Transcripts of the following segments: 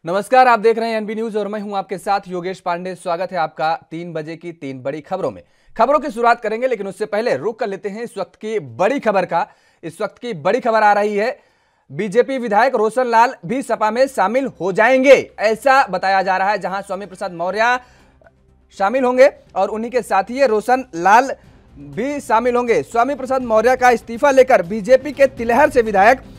नमस्कार, आप देख रहे हैं एनबी न्यूज और मैं हूं आपके साथ योगेश पांडे। स्वागत है आपका 3 बजे की 3 बड़ी खबरों में। खबरों की शुरुआत करेंगे, लेकिन उससे पहले रुक कर लेते हैं इस वक्त की बड़ी खबर का। इस वक्त की बड़ी खबर आ रही है, बीजेपी विधायक रोशन लाल भी सपा में शामिल हो जाएंगे, ऐसा बताया जा रहा है। जहां स्वामी प्रसाद मौर्य शामिल होंगे और उन्हीं के साथी रोशन लाल भी शामिल होंगे। स्वामी प्रसाद मौर्य का इस्तीफा लेकर बीजेपी के तिलहर से विधायक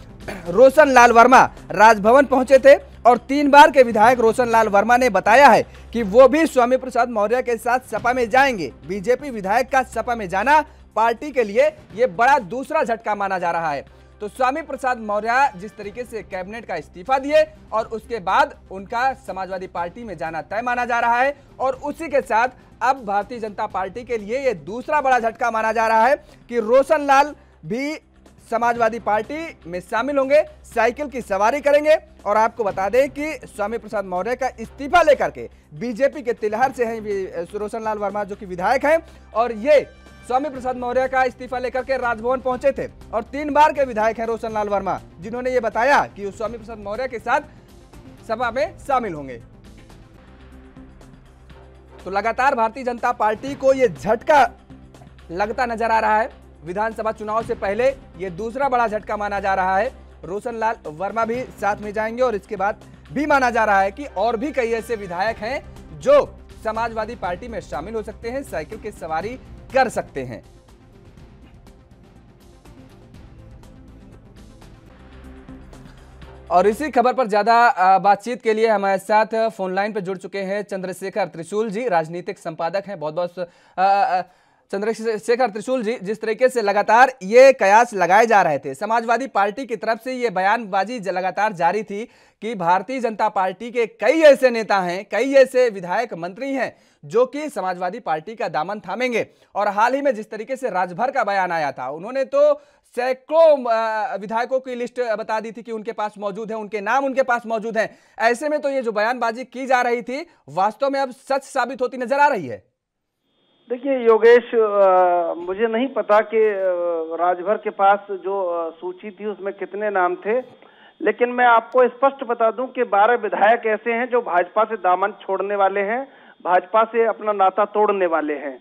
रोशन लाल वर्मा राजभवन पहुंचे थे और 3 बार के विधायक रोशन लाल वर्मा ने बताया है कि वो भी स्वामी प्रसाद मौर्य के साथ सपा में जाएंगे। बीजेपी विधायक का सपा में जाना पार्टी के लिए ये बड़ा दूसरा झटका माना जा रहा है। तो स्वामी प्रसाद मौर्य जिस तरीके से कैबिनेट का इस्तीफा दिए और उसके बाद उनका समाजवादी पार्टी में जाना तय माना जा रहा है, और उसी के साथ अब भारतीय जनता पार्टी के लिए ये दूसरा बड़ा झटका माना जा रहा है कि रोशन लाल भी समाजवादी पार्टी में शामिल होंगे, साइकिल की सवारी करेंगे। और आपको बता दें कि स्वामी प्रसाद मौर्य का इस्तीफा लेकर के बीजेपी के तिलहर से हैं रोशन लाल वर्मा, जो कि विधायक हैं, और ये स्वामी प्रसाद मौर्य का इस्तीफा लेकर के राजभवन पहुंचे थे और 3 बार के विधायक हैं रोशन लाल वर्मा, जिन्होंने ये बताया कि स्वामी प्रसाद मौर्य के साथ सभा में शामिल होंगे। तो लगातार भारतीय जनता पार्टी को यह झटका लगता नजर आ रहा है। विधानसभा चुनाव से पहले यह दूसरा बड़ा झटका माना जा रहा है। रोशन लाल वर्मा भी साथ में जाएंगे और इसके बाद भी माना जा रहा है कि और भी कई ऐसे विधायक हैं जो समाजवादी पार्टी में शामिल हो सकते हैं, साइकिल की सवारी कर सकते हैं। और इसी खबर पर ज्यादा बातचीत के लिए हमारे साथ फोन लाइन पर जुड़ चुके हैं चंद्रशेखर त्रिशूल जी, राजनीतिक संपादक हैं। बहुत बहुत चंद्रशेखर त्रिशूल जी, जिस तरीके से लगातार ये कयास लगाए जा रहे थे, समाजवादी पार्टी की तरफ से ये बयानबाजी लगातार जारी थी कि भारतीय जनता पार्टी के कई ऐसे नेता हैं, कई ऐसे विधायक मंत्री हैं जो कि समाजवादी पार्टी का दामन थामेंगे। और हाल ही में जिस तरीके से राजभर का बयान आया था, उन्होंने तो सैकड़ों विधायकों की लिस्ट बता दी थी कि उनके पास मौजूद है, उनके नाम उनके पास मौजूद हैं। ऐसे में तो ये जो बयानबाजी की जा रही थी वास्तव में अब सच साबित होती नजर आ रही है। देखिए योगेश, मुझे नहीं पता कि राजभर के पास जो सूची थी उसमें कितने नाम थे, लेकिन मैं आपको स्पष्ट बता दूं कि 12 विधायक ऐसे हैं जो भाजपा से दामन छोड़ने वाले हैं, भाजपा से अपना नाता तोड़ने वाले हैं।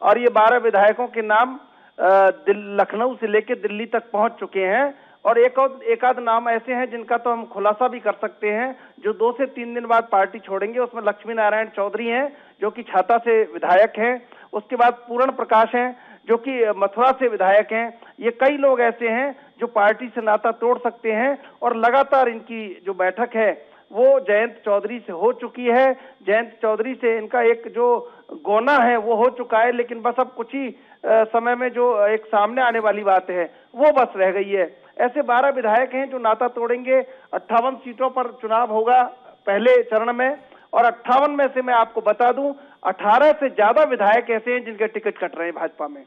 और ये 12 विधायकों के नाम लखनऊ से लेकर दिल्ली तक पहुंच चुके हैं। और एक आध नाम ऐसे हैं जिनका तो हम खुलासा भी कर सकते हैं, जो 2 से 3 दिन बाद पार्टी छोड़ेंगे। उसमें लक्ष्मी नारायण चौधरी हैं जो कि छाता से विधायक हैं, उसके बाद पूर्ण प्रकाश हैं जो कि मथुरा से विधायक हैं। ये कई लोग ऐसे हैं जो पार्टी से नाता तोड़ सकते हैं। और लगातार इनकी जो बैठक है वो जयंत चौधरी से हो चुकी है। जयंत चौधरी से इनका एक जो गोना है वो हो चुका है, लेकिन बस अब कुछ ही समय में जो एक सामने आने वाली बात है वो बस रह गई है। ऐसे 12 विधायक हैं जो नाता तोड़ेंगे। 58 सीटों पर चुनाव होगा पहले चरण में, और 58 में से मैं आपको बता दूं 18 से ज्यादा विधायक ऐसे हैं जिनके टिकट कट रहे हैं भाजपा में।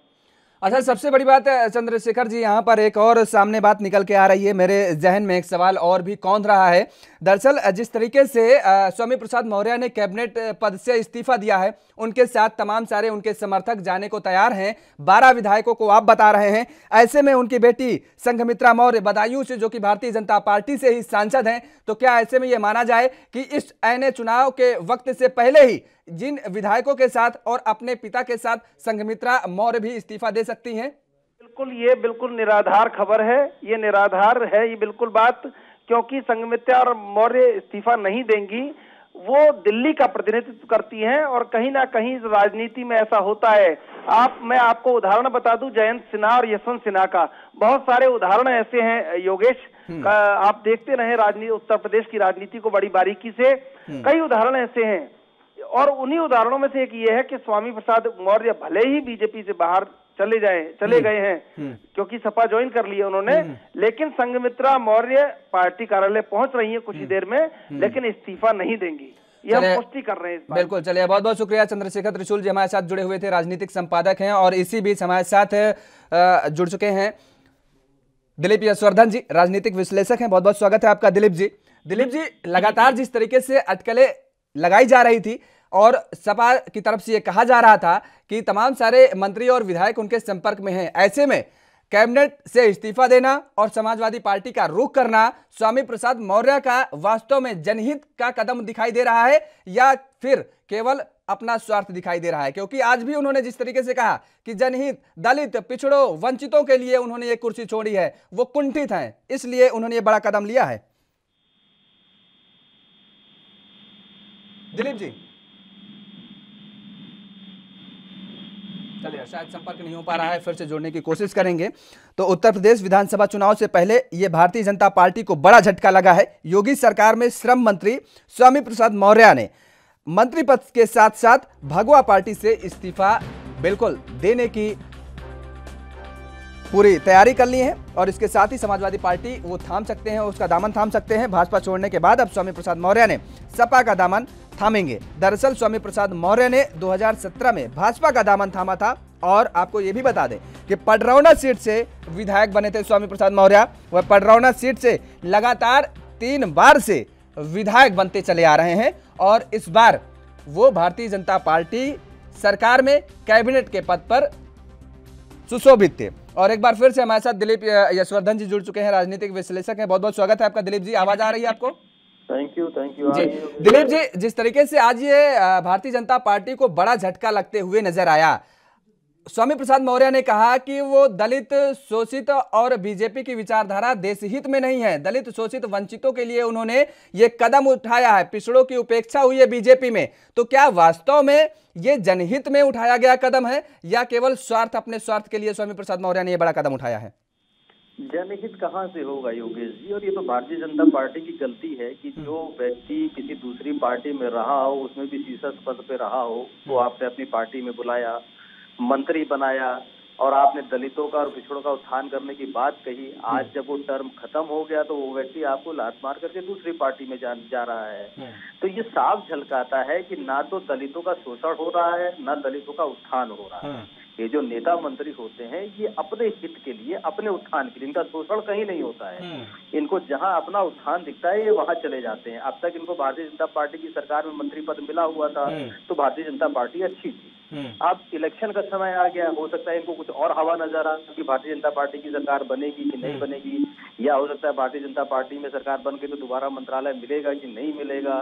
अच्छा, सबसे बड़ी बात है चंद्रशेखर जी, यहाँ पर एक और सामने बात निकल के आ रही है। मेरे जहन में एक सवाल और भी कौंध रहा है। दरअसल जिस तरीके से स्वामी प्रसाद मौर्य ने कैबिनेट पद से इस्तीफा दिया है, उनके साथ तमाम सारे उनके समर्थक जाने को तैयार हैं। 12 विधायकों को आप बता रहे हैं। ऐसे में उनकी बेटी संघमित्रा मौर्य बदायूं से, जो कि भारतीय जनता पार्टी से ही सांसद हैं, तो क्या ऐसे में यह माना जाए कि इस ऐने चुनाव के वक्त से पहले ही जिन विधायकों के साथ और अपने पिता के साथ संघमित्रा मौर्य भी इस्तीफा दे सकती हैं? बिल्कुल, ये बिल्कुल निराधार खबर है, ये निराधार है ये बिल्कुल बात, क्योंकि संघमित्रा और मौर्य इस्तीफा नहीं देंगी। वो दिल्ली का प्रतिनिधित्व करती हैं और कहीं ना कहीं राजनीति में ऐसा होता है। मैं आपको उदाहरण बता दूं, जयंत सिन्हा और यशवंत सिन्हा का, बहुत सारे उदाहरण ऐसे हैं योगेश। आप देखते रहे राजनीति, उत्तर प्रदेश की राजनीति को बड़ी बारीकी से, कई उदाहरण ऐसे हैं। और उन्हीं उदाहरणों में से एक ये है कि स्वामी प्रसाद मौर्य भले ही बीजेपी से बाहर चले गए हैं क्योंकि सपा ज्वाइन कर लिया उन्होंने, लेकिन संघमित्रा मौर्य पार्टी कार्यालय पहुंच रही है कुछ ही देर में, लेकिन इस्तीफा नहीं देंगी। ये हम पुष्टि कर रहे हैं इस बात। बिल्कुल, चलिए, बहुत बहुत शुक्रिया चंद्रशेखर त्रिशूल जी, हमारे साथ जुड़े हुए थे, राजनीतिक संपादक हैं। और इसी बीच हमारे साथ जुड़ चुके हैं दिलीप यशवर्धन जी, राजनीतिक विश्लेषक हैं। बहुत बहुत स्वागत है आपका दिलीप जी। दिलीप जी, लगातार जिस तरीके से अटकलें लगाई जा रही थी और सपा की तरफ से ये कहा जा रहा था कि तमाम सारे मंत्री और विधायक उनके संपर्क में हैं, ऐसे में कैबिनेट से इस्तीफा देना और समाजवादी पार्टी का रुख करना स्वामी प्रसाद मौर्य का वास्तव में जनहित का कदम दिखाई दे रहा है या फिर केवल अपना स्वार्थ दिखाई दे रहा है? क्योंकि आज भी उन्होंने जिस तरीके से कहा कि जनहित, दलित, पिछड़ों, वंचितों के लिए उन्होंने ये कुर्सी छोड़ी है, वो कुंठित हैं, इसलिए उन्होंने ये बड़ा कदम लिया है। दिलीप जी, चलिए शायद संपर्क नहीं हो पा रहा है, फिर से जोड़ने की कोशिश करेंगे। तो उत्तर प्रदेश विधानसभा चुनाव से पहले ये भारतीय जनता पार्टी को बड़ा झटका लगा है। योगी सरकार में श्रम मंत्री स्वामी प्रसाद मौर्य ने मंत्री पद के साथ साथ भगवा पार्टी से इस्तीफा बिल्कुल देने की पूरी तैयारी कर ली है और इसके साथ ही समाजवादी पार्टी वो थाम सकते हैं, उसका दामन थाम सकते हैं। भाजपा छोड़ने के बाद अब स्वामी प्रसाद मौर्य ने सपा का दामन थामेंगे। दरअसल स्वामी प्रसाद मौर्य ने 2017 में भाजपा का दामन थामा था और आपको ये भी बता दें कि पडरौना सीट से विधायक बने थे स्वामी प्रसाद मौर्य। वह पडरौना सीट से लगातार 3 बार से विधायक बनते चले आ रहे हैं और इस बार वो भारतीय जनता पार्टी सरकार में कैबिनेट के पद पर सुशोभित थे। और एक बार फिर से हमारे साथ दिलीप यशवर्धन जी जुड़ चुके हैं, राजनीतिक विश्लेषक हैं। बहुत बहुत स्वागत है आपका दिलीप जी। आवाज आ रही है आपको? थैंक यू जी। दिलीप जी, जिस तरीके से आज ये भारतीय जनता पार्टी को बड़ा झटका लगते हुए नजर आया, स्वामी प्रसाद मौर्य ने कहा कि वो दलित, शोषित और बीजेपी की विचारधारा देश हित में नहीं है। दलित, शोषित, वंचितों के लिए उन्होंने ये कदम उठाया है, पिछड़ों की उपेक्षा हुई है बीजेपी में। तो क्या वास्तव में ये जनहित में उठाया गया कदम है या केवल स्वार्थ, अपने स्वार्थ के लिए स्वामी प्रसाद मौर्य ने ये बड़ा कदम उठाया है? जनहित कहाँ से होगा योगेश जी? और ये तो भारतीय जनता पार्टी की गलती है कि जो व्यक्ति किसी दूसरी पार्टी में रहा हो, उसमें भी शीर्ष पद पे रहा हो, वो आपने अपनी पार्टी में बुलाया, मंत्री बनाया और आपने दलितों का और पिछड़ों का उत्थान करने की बात कही। आज जब वो टर्म खत्म हो गया तो वो व्यक्ति आपको लात मार करके दूसरी पार्टी में जा रहा है। तो ये साफ झलकाता है कि ना तो दलितों का शोषण हो रहा है, ना दलितों का उत्थान हो रहा है। ये जो नेता मंत्री होते हैं ये अपने हित के लिए, अपने उत्थान के लिए, इनका शोषण कहीं नहीं होता है। इनको जहां अपना उत्थान दिखता है ये वहां चले जाते हैं। अब तक इनको भारतीय जनता पार्टी की सरकार में मंत्री पद मिला हुआ था तो भारतीय जनता पार्टी अच्छी थी। अब इलेक्शन का समय आ गया, हो सकता है इनको कुछ और हवा नजर आ कि भारतीय जनता पार्टी की सरकार बनेगी कि नहीं बनेगी, या हो सकता है भारतीय जनता पार्टी में सरकार बन के तो दोबारा मंत्रालय मिलेगा कि नहीं मिलेगा।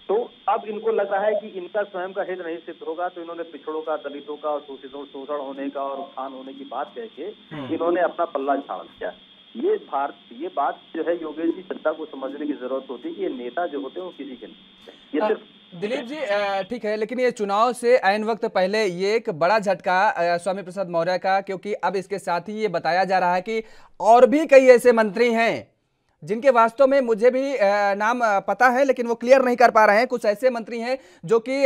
तो अब इनको लग रहा है कि इनका स्वयं का हित नहीं सिद्ध होगा तो इन्होंने पिछड़ों का, दलितों का और शोषण होने का और उत्थान होने की बात कह के इन्होंने अपना पल्ला झाड़ दिया। ये बात जो है योगेश जी, जनता को समझने की जरूरत होती है कि ये नेता जो होते हैं वो किसी के नहीं। ये सिर्फ दिलीप जी ठीक है, लेकिन ये चुनाव से ऐन वक्त पहले ये एक बड़ा झटका स्वामी प्रसाद मौर्य का, क्योंकि अब इसके साथ ही ये बताया जा रहा है कि और भी कई ऐसे मंत्री हैं जिनके वास्तव में मुझे भी नाम पता है लेकिन वो क्लियर नहीं कर पा रहे हैं। कुछ ऐसे मंत्री हैं जो कि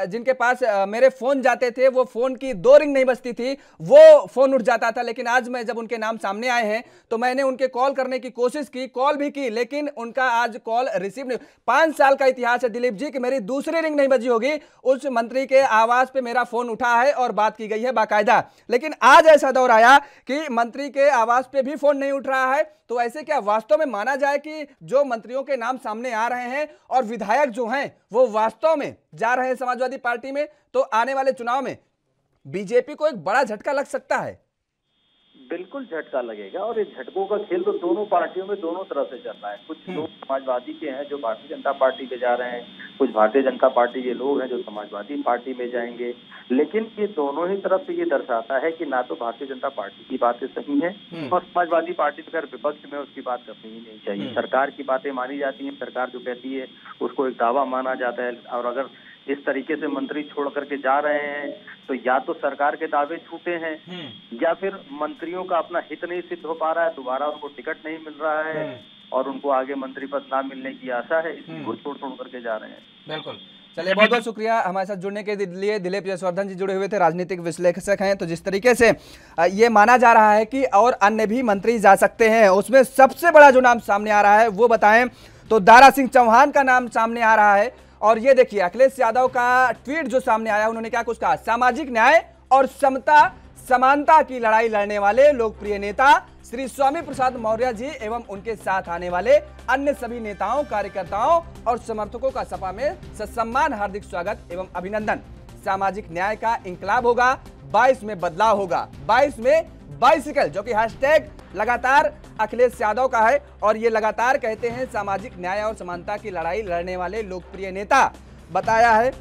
जिनके पास मेरे फोन जाते थे, वो फोन की 2 रिंग नहीं बजती थी, वो फोन उठ जाता था। लेकिन आज मैं जब उनके नाम सामने आए हैं तो मैंने उनके कॉल करने की कोशिश की, कॉल भी की, लेकिन उनका आज कॉल रिसीव नहीं। 5 साल का इतिहास है दिलीप जी कि मेरी दूसरी रिंग नहीं बजी होगी, उस मंत्री के आवाज पे मेरा फोन उठा है और बात की गई है बाकायदा। लेकिन आज ऐसा दौर आया कि मंत्री के आवाज पे भी फोन नहीं उठ रहा है। तो ऐसे क्या वास्तव में माना जाए कि जो मंत्रियों के नाम सामने आ रहे हैं और विधायक जो हैं वो वास्तव में जा रहे हैं समाजवादी पार्टी में, तो आने वाले चुनाव में बीजेपी को एक बड़ा झटका लग सकता है? बिल्कुल झटका लगेगा और इस झटकों का खेल तो दोनों पार्टियों में दोनों तरफ से चल रहा है। कुछ लोग समाजवादी के हैं जो भारतीय जनता पार्टी पे जा रहे हैं, कुछ भारतीय जनता पार्टी के लोग हैं जो समाजवादी पार्टी में जाएंगे। लेकिन ये दोनों ही तरफ से ये दर्शाता है कि ना तो भारतीय जनता पार्टी की बातें सही है और समाजवादी पार्टी अगर विपक्ष में उसकी बात करनी ही नहीं चाहिए। सरकार की बातें मानी जाती है, सरकार जो कहती है उसको एक दावा माना जाता है। और अगर इस तरीके से मंत्री छोड़ करके जा रहे हैं तो या तो सरकार के दावे छूटे हैं या फिर मंत्रियों का अपना हित नहीं सिद्ध हो पा रहा है, दोबारा उनको टिकट नहीं मिल रहा है और उनको आगे मंत्री पद ना मिलने की आशा है, इसलिए वो छोड़ करके जा रहे हैं। बिल्कुल। चलिए, बहुत बहुत शुक्रिया हमारे साथ जुड़ने के लिए। दिलीप यशवर्धन जी जुड़े हुए थे, राजनीतिक विश्लेषक हैं। तो जिस तरीके से ये माना जा रहा है कि और अन्य भी मंत्री जा सकते हैं, उसमें सबसे बड़ा जो नाम सामने आ रहा है वो बताएं तो दारा सिंह चौहान का नाम सामने आ रहा है। और ये देखिए अखिलेश यादव का ट्वीट जो सामने आया, उन्होंने क्या कुछ कहा। सामाजिक न्याय और समता समानता की लड़ाई लड़ने वाले लोकप्रिय नेता श्री स्वामी प्रसाद मौर्य जी एवं उनके साथ आने वाले अन्य सभी नेताओं, कार्यकर्ताओं और समर्थकों का सपा में ससम्मान हार्दिक स्वागत एवं अभिनंदन। सामाजिक न्याय का इंकलाब होगा, 22 में बदलाव होगा, 22 में बाइसिकल, जो कि हैशटैग लगातार अखिलेश यादव का है। और ये लगातार कहते हैं सामाजिक न्याय और समानता की लड़ाई लड़ने वाले लोकप्रिय नेता बताया है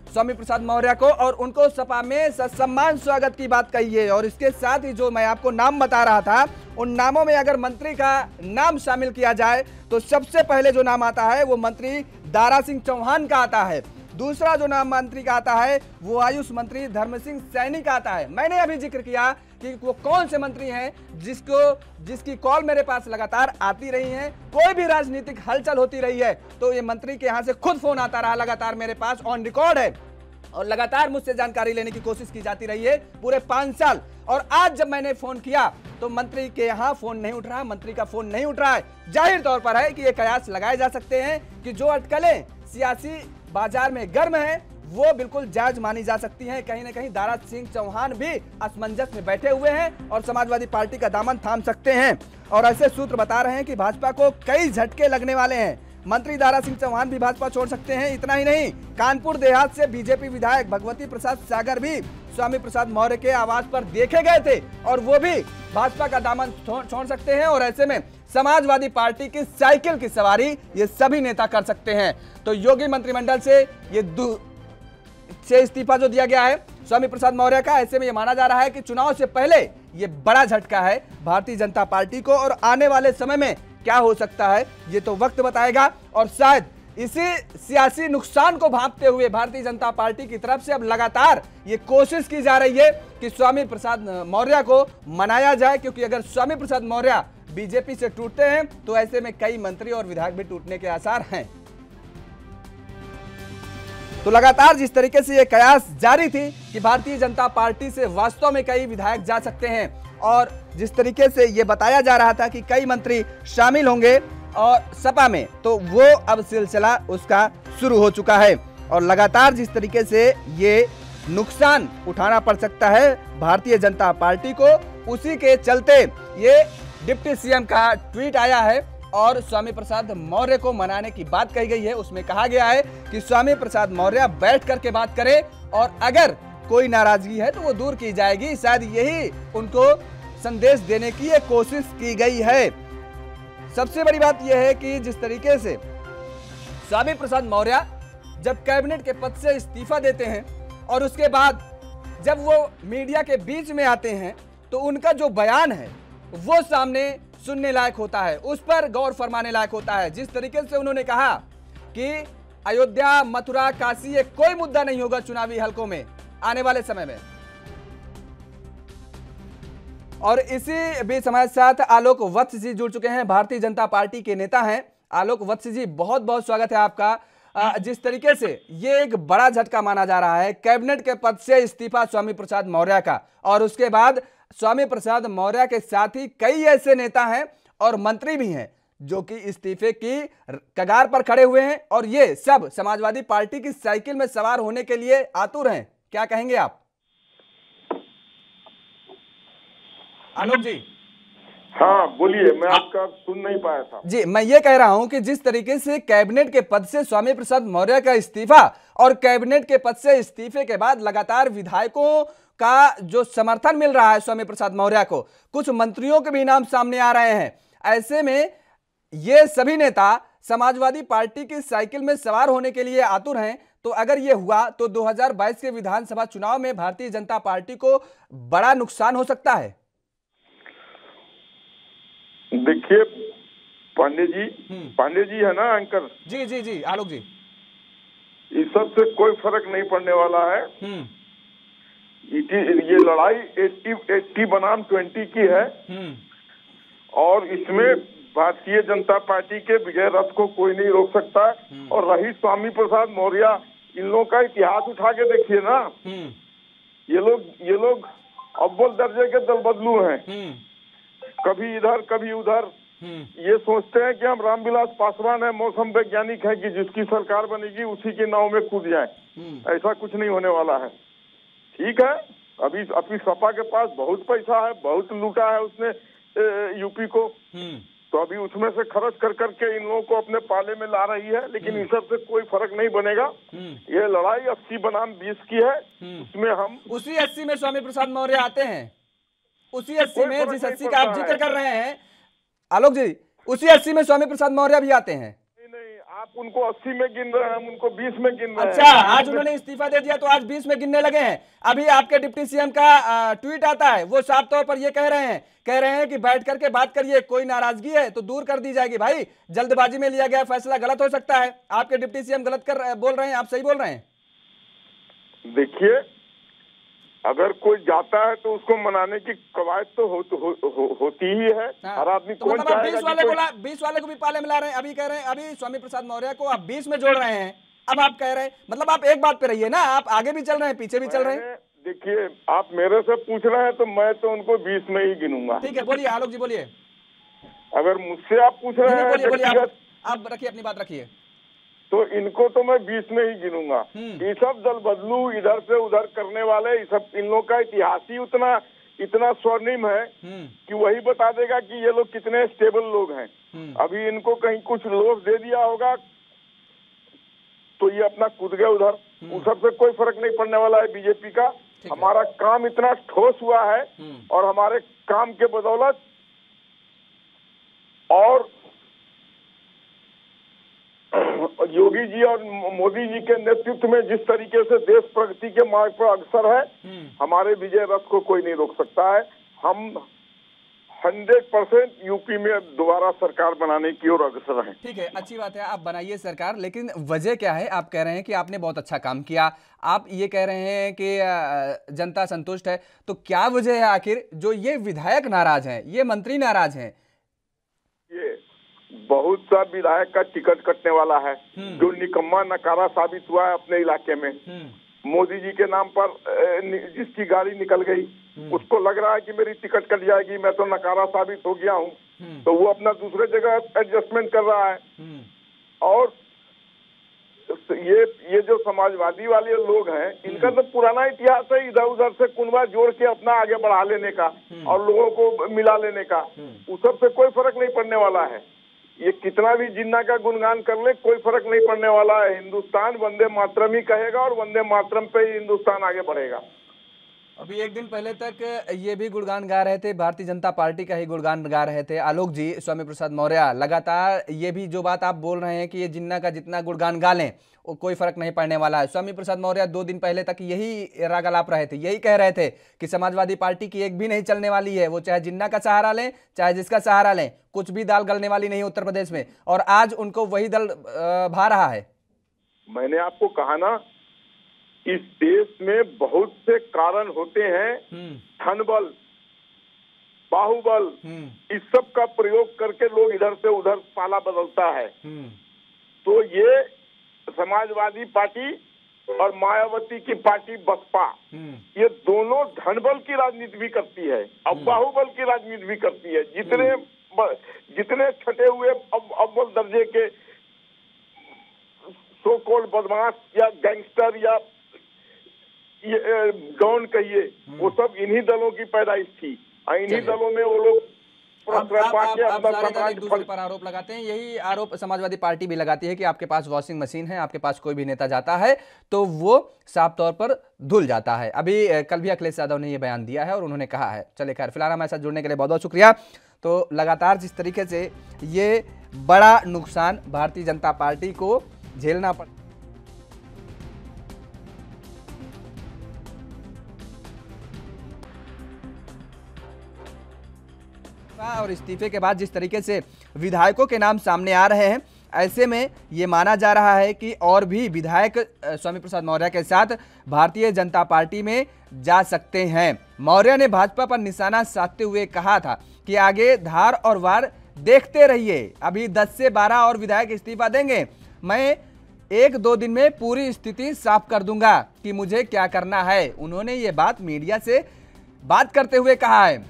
स्वामी प्रसाद मौर्य को, और उनको सपा में सम्मान स्वागत की बात कही है। और इसके साथ ही जो मैं आपको नाम बता रहा था, उन नामों में अगर मंत्री का नाम शामिल किया जाए तो सबसे पहले जो नाम आता है वो मंत्री दारा सिंह चौहान का आता है। दूसरा जो नाम मंत्री का आता है वो आयुष मंत्री धर्म सिंह सैनी का आता है। मैंने अभी जिक्र किया कि वो कौन से मंत्री हैं जिसकी कॉल मेरे पास लगातार आती रही है, कोई भी राजनीतिक हलचल होती रही है तो ये मंत्री के यहां से खुद फोन आता रहा, लगातार मेरे पास ऑन रिकॉर्ड है, और लगातार मुझसे जानकारी लेने की कोशिश की जाती रही है पूरे 5 साल। और आज जब मैंने फोन किया तो मंत्री के यहाँ फोन नहीं उठ रहा, मंत्री का फोन नहीं उठ रहा है। जाहिर तौर पर है कि ये कयास लगाए जा सकते हैं कि जो अटकलें सियासी बाजार में गर्म है वो बिल्कुल जायज मानी जा सकती हैं। कहीं ना कहीं दारा सिंह चौहान भी असमंजस में बैठे हुए हैं और समाजवादी पार्टी का दामन थाम सकते हैं। और ऐसे सूत्र बता रहे हैं कि भाजपा को कई झटके लगने वाले हैं। मंत्री दारा सिंह चौहान भी भाजपा छोड़ सकते हैं। इतना ही नहीं, कानपुर देहात से बीजेपी विधायक भगवती प्रसाद सागर भी स्वामी प्रसाद मौर्य के आवास पर देखे गए थे और वो भी भाजपा का दामन छोड़ सकते हैं। और ऐसे में समाजवादी पार्टी की साइकिल की सवारी ये सभी नेता कर सकते हैं। तो योगी मंत्रिमंडल से इस्तीफा जो दिया गया है स्वामी प्रसाद मौर्य का, ऐसे में ये माना जा रहा है कि चुनाव से पहले ये बड़ा झटका है भारतीय जनता पार्टी को, और आने वाले समय में क्या हो सकता है ये तो वक्त बताएगा। और शायद इसी सियासी नुकसान को भांपते हुए भारतीय जनता पार्टी की तरफ से अब लगातार ये कोशिश की जा रही है कि स्वामी प्रसाद मौर्य को मनाया जाए, क्योंकि अगर स्वामी प्रसाद मौर्य बीजेपी से टूटते हैं तो ऐसे में कई मंत्री और विधायक भी टूटने के आसार हैं। तो लगातार जिस तरीके से ये कयास जारी थी कि भारतीय जनता पार्टी से वास्तव में कई विधायक जा सकते हैं, और जिस तरीके से ये बताया जा रहा था कि कई मंत्री शामिल होंगे और सपा में, तो वो अब सिलसिला उसका शुरू हो चुका है। और लगातार जिस तरीके से ये नुकसान उठाना पड़ सकता है भारतीय जनता पार्टी को, उसी के चलते ये डिप्टी सीएम का ट्वीट आया है और स्वामी प्रसाद मौर्य को मनाने की बात कही गई है। उसमें कहा गया है कि स्वामी प्रसाद मौर्य बैठ करके बात करें और अगर कोई नाराजगी है तो वो दूर की जाएगी। शायद यही उनको संदेश देने की एक कोशिश की गई है। सबसे बड़ी बात यह है कि जिस तरीके से स्वामी प्रसाद मौर्य जब कैबिनेट के पद से इस्तीफा देते हैं और उसके बाद जब वो मीडिया के बीच में आते हैं तो उनका जो बयान है वो सामने सुनने लायक होता है, उस पर गौर फरमाने लायक होता है। जिस तरीके से उन्होंने कहा कि अयोध्या, मथुरा, काशी ये कोई मुद्दा नहीं होगा चुनावी हलकों में आने वाले समय में। और इसी बीच हमारे साथ आलोक वत्स जी जुड़ चुके हैं, भारतीय जनता पार्टी के नेता हैं। आलोक वत्स जी, बहुत बहुत स्वागत है आपका। जिस तरीके से ये एक बड़ा झटका माना जा रहा है कैबिनेट के पद से इस्तीफा स्वामी प्रसाद मौर्य का, और उसके बाद स्वामी प्रसाद मौर्य के साथ ही कई ऐसे नेता हैं और मंत्री भी हैं जो कि इस्तीफे की कगार पर खड़े हुए हैं, और ये सब समाजवादी पार्टी की साइकिल में सवार होने के लिए आतुर हैं। क्या कहेंगे आप आलोक जी? हाँ बोलिए, मैं आपका सुन नहीं पाया था जी। मैं ये कह रहा हूं कि जिस तरीके से कैबिनेट के पद से स्वामी प्रसाद मौर्य का इस्तीफा और कैबिनेट के पद से इस्तीफे के बाद लगातार विधायकों का जो समर्थन मिल रहा है स्वामी प्रसाद मौर्य को, कुछ मंत्रियों के भी नाम सामने आ रहे हैं, ऐसे में ये सभी नेता समाजवादी पार्टी की साइकिल में सवार होने के लिए आतुर हैं। तो अगर ये हुआ तो 2022 के विधानसभा चुनाव में भारतीय जनता पार्टी को बड़ा नुकसान हो सकता है। देखिए पांडे जी है ना एंकर? जी जी जी आलोक जी, इस सब से कोई फर्क नहीं पड़ने वाला है। ये लड़ाई 80 बनाम 20 की है और इसमें भारतीय जनता पार्टी के विजय रथ को कोई नहीं रोक सकता। और रही स्वामी प्रसाद मौर्य, इन लोगों का इतिहास उठा के देखिए ना, ये लोग अव्वल दर्जे के दल बदलू हैं, कभी इधर कभी उधर। ये सोचते हैं कि हम रामविलास पासवान है, मौसम वैज्ञानिक है कि जिसकी सरकार बनेगी उसी के नाव में कूद जाए। ऐसा कुछ नहीं होने वाला है। ठीक है, अभी सपा के पास बहुत पैसा है, बहुत लूटा है उसने यूपी को, तो अभी उसमें से खर्च कर करके इन लोगों को अपने पाले में ला रही है, लेकिन इन सब से कोई फर्क नहीं बनेगा। ये लड़ाई 80 बनाम 20 की है। उसमें हम उसी 80 में स्वामी प्रसाद मौर्य आते हैं, उसी 80 में जिस 80 का आप जिक्र कर रहे हैं आलोक जी, उसी 80 में स्वामी प्रसाद मौर्य भी आते हैं। नहीं, आप उनको 80 में गिन रहे हैं, हम उनको 20 में गिन रहे हैं। अच्छा, आज उन्होंने इस्तीफा दे दिया तो आज 20 में गिनने लगे हैं। अभी आपके डिप्टी सीएम का ट्वीट आता है, वो साफ तौर पर ये कह रहे हैं कि बैठ करके बात करिए, कोई नाराजगी है तो दूर कर दी जाएगी। भाई, जल्दबाजी में लिया गया फैसला गलत हो सकता है। आपके डिप्टी सीएम गलत बोल रहे हैं, आप सही बोल रहे हैं। देखिए, अगर कोई जाता है तो उसको मनाने की कवायद तो होती ही है। हर आदमी तो कौन मतलब आप चाहेगा 20 वाले को भी पाले में ला रहे हैं। अभी कह रहे हैं, अभी स्वामी प्रसाद मौर्य को आप 20 में जोड़ रहे हैं। अब आप कह रहे हैं, मतलब आप एक बात पे रहिए ना, आप आगे भी चल रहे हैं, पीछे भी चल रहे हैं। देखिए, आप मेरे से पूछ रहे हैं तो मैं तो उनको 20 में ही गिनूंगा। ठीक है, बोलिए आलोक जी, बोलिए। अगर मुझसे आप पूछ रहे हैं बोलिए, आप रखिए, अपनी बात रखिए। तो इनको तो मैं 20 में ही गिनूंगा। ये सब दल बदलू, इधर से उधर करने वाले, ये सब इन लोग का इतिहास ही इतना स्वर्णिम है कि वही बता देगा कि ये लोग कितने स्टेबल लोग हैं। अभी इनको कहीं कुछ लोभ दे दिया होगा तो ये अपना कूद गए उधर। उस सब से कोई फर्क नहीं पड़ने वाला है बीजेपी का। हमारा काम इतना ठोस हुआ है और हमारे काम के बदौलत और योगी जी और मोदी जी के नेतृत्व में जिस तरीके से देश प्रगति के मार्ग पर अग्रसर है, हमारे विजय रथ को कोई नहीं रोक सकता है। हम 100% यूपी में दोबारा सरकार बनाने की ओर अग्रसर हैं। ठीक है, अच्छी बात है, आप बनाइए सरकार, लेकिन वजह क्या है? आप कह रहे हैं कि आपने बहुत अच्छा काम किया, आप ये कह रहे हैं कि जनता संतुष्ट है, तो क्या वजह है आखिर जो ये विधायक नाराज हैं, ये मंत्री नाराज हैं? ये बहुत सा विधायक का टिकट कटने वाला है जो निकम्मा नकारा साबित हुआ है अपने इलाके में। मोदी जी के नाम पर जिसकी गाड़ी निकल गई, उसको लग रहा है कि मेरी टिकट कट जाएगी, मैं तो नकारा साबित हो गया हूँ, तो वो अपना दूसरे जगह एडजस्टमेंट कर रहा है। और ये जो समाजवादी वाले लोग हैं, इनका तो पुराना इतिहास है इधर उधर से कुनबा जोड़ के अपना आगे बढ़ा लेने का और लोगों को मिला लेने का। उस सब से कोई फर्क नहीं पड़ने वाला है। ये कितना भी जिन्ना का गुणगान कर ले, कोई फर्क नहीं पड़ने वाला है। हिंदुस्तान वंदे मातरम ही कहेगा और वंदे मातरम पे ही हिंदुस्तान आगे बढ़ेगा। अभी एक दिन पहले तक ये भी गुणगान गा रहे थे, भारतीय जनता पार्टी का ही गुणगान गा रहे थे आलोक जी, स्वामी प्रसाद मौर्य। लगातार ये भी जो बात आप बोल रहे हैं कि ये जिन्ना का जितना गुणगान गा लें वो कोई फर्क नहीं पड़ने वाला है। स्वामी प्रसाद मौर्य 2 दिन पहले तक यही राग अलाप रहे थे, यही कह रहे थे कि समाजवादी पार्टी की एक भी नहीं चलने वाली है, वो चाहे जिन्ना का सहारा लें चाहे जिसका सहारा लें, कुछ भी दाल गलने वाली नहीं उत्तर प्रदेश में। और आज उनको वही दल भा रहा है। मैंने आपको कहा ना, इस देश में बहुत से कारण होते हैं, धन बल, बाहुबल, इस सब का प्रयोग करके लोग इधर से उधर पाला बदलता है। तो ये समाजवादी पार्टी और मायावती की पार्टी बसपा, ये दोनों धनबल की राजनीति भी करती है और बाहुबल की राजनीति भी करती है। जितने छटे हुए अव्वल दर्जे के सो कॉल्ड बदमाश या गैंगस्टर या डॉन कहिए, वो सब इन्हीं दलों की पैदाइश थी। इन्हीं दलों में वो लोग आप सारे एक दूसरे पर आरोप लगाते हैं। यही आरोप समाजवादी पार्टी भी लगाती है कि आपके पास वॉशिंग मशीन है, आपके पास कोई भी नेता जाता है तो वो साफ तौर पर धुल जाता है। अभी कल भी अखिलेश यादव ने ये बयान दिया है और उन्होंने कहा है। चलिए खैर, फिलहाल हमारे साथ जुड़ने के लिए बहुत बहुत शुक्रिया। तो लगातार जिस तरीके से ये बड़ा नुकसान भारतीय जनता पार्टी को झेलना पड़ा और इस्तीफे के बाद जिस तरीके से विधायकों के नाम सामने आ रहे हैं, ऐसे में ये माना जा रहा है कि और भी विधायक स्वामी प्रसाद मौर्य के साथ भारतीय जनता पार्टी में जा सकते हैं। मौर्य ने भाजपा पर निशाना साधते हुए कहा था कि आगे धार और वार देखते रहिए, अभी 10 से 12 और विधायक इस्तीफा देंगे, मैं 1-2 दिन में पूरी स्थिति साफ कर दूंगा कि मुझे क्या करना है। उन्होंने ये बात मीडिया से बात करते हुए कहा है।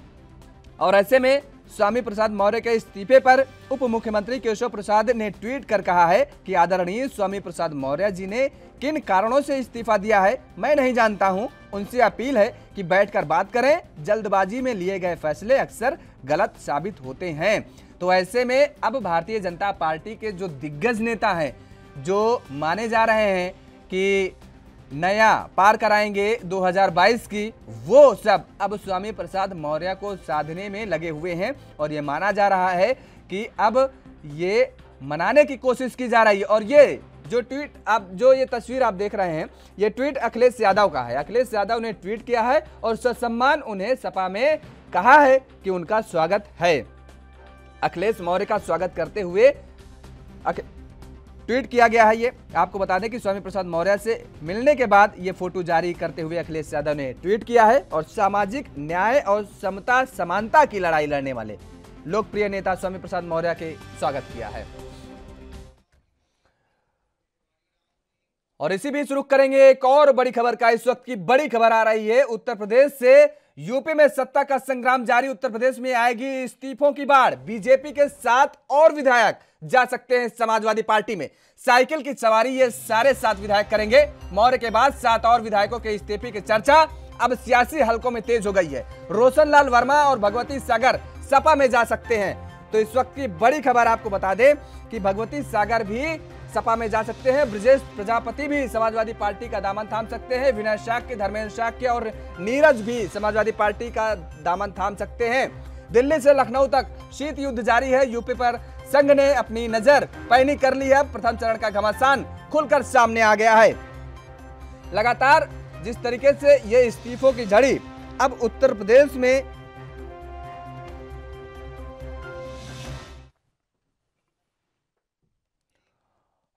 और ऐसे में स्वामी प्रसाद मौर्य के इस्तीफे पर उप मुख्यमंत्री केशव प्रसाद ने ट्वीट कर कहा है कि आदरणीय स्वामी प्रसाद मौर्य जी ने किन कारणों से इस्तीफा दिया है मैं नहीं जानता हूं। उनसे अपील है कि बैठकर बात करें। जल्दबाजी में लिए गए फैसले अक्सर गलत साबित होते हैं। तो ऐसे में अब भारतीय जनता पार्टी के जो दिग्गज नेता हैं, जो माने जा रहे हैं कि नया पार कराएंगे 2022 की, वो सब अब स्वामी प्रसाद मौर्य को साधने में लगे हुए हैं। और ये माना जा रहा है कि अब ये मनाने की कोशिश की जा रही है। और ये जो ट्वीट जो ये तस्वीर आप देख रहे हैं, ये ट्वीट अखिलेश यादव का है। अखिलेश यादव ने ट्वीट किया है और ससम्मान उन्हें सपा में कहा है कि उनका स्वागत है। अखिलेश मौर्य का स्वागत करते हुए ट्वीट किया गया है। ये आपको बता दें कि स्वामी प्रसाद मौर्य से मिलने के बाद ये फोटो जारी करते हुए अखिलेश यादव ने ट्वीट किया है और सामाजिक न्याय और समता समानता की लड़ाई लड़ने वाले लोकप्रिय नेता स्वामी प्रसाद मौर्य के स्वागत किया है। और इसी बीच रुक करेंगे एक और बड़ी खबर का। इस वक्त की बड़ी खबर आ रही है उत्तर प्रदेश से। यूपी में सत्ता का संग्राम जारी। उत्तर प्रदेश में आएगी इस्तीफों की बाढ़। बीजेपी के 7 और विधायक जा सकते हैं समाजवादी पार्टी में। साइकिल की सवारी ये सारे 7 विधायक करेंगे। मौर्य के बाद 7 और विधायकों के इस्तीफे की चर्चा अब सियासी हलकों में तेज हो गई है। रोशन लाल वर्मा और भगवती सागर सपा में जा सकते हैं। तो इस वक्त की बड़ी खबर आपको बता दें कि भगवती सागर भी सपा में जा सकते हैं। ब्रजेश प्रजापति भी समाजवादी पार्टी का दामन थाम सकते हैं। विनय शाक्य, धर्मेंद्र शाक्य और नीरज भी समाजवादी पार्टी का दामन थाम सकते हैं। दिल्ली से लखनऊ तक शीत युद्ध जारी है। यूपी पर संघ ने अपनी नजर पैनी कर ली है। प्रथम चरण का घमासान खुलकर सामने आ गया है। लगातार जिस तरीके से ये इस्तीफों की झड़ी अब उत्तर प्रदेश में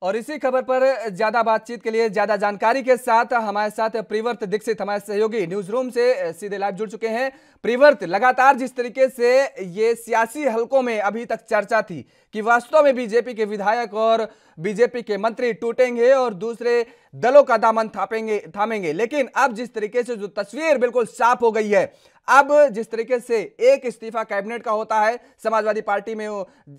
और इसी खबर पर ज्यादा बातचीत के लिए, ज्यादा जानकारी के साथ हमारे साथ प्रिवर्त दीक्षित हमारे सहयोगी न्यूज रूम से सीधे लाइव जुड़ चुके हैं। प्रिवर्त, लगातार जिस तरीके से ये सियासी हलकों में अभी तक चर्चा थी कि वास्तव में बीजेपी के विधायक और बीजेपी के मंत्री टूटेंगे और दूसरे दलों का दामन थामेंगे, लेकिन अब जिस तरीके से जो तस्वीर बिल्कुल साफ हो गई है, अब जिस तरीके से एक इस्तीफा कैबिनेट का होता है, समाजवादी पार्टी में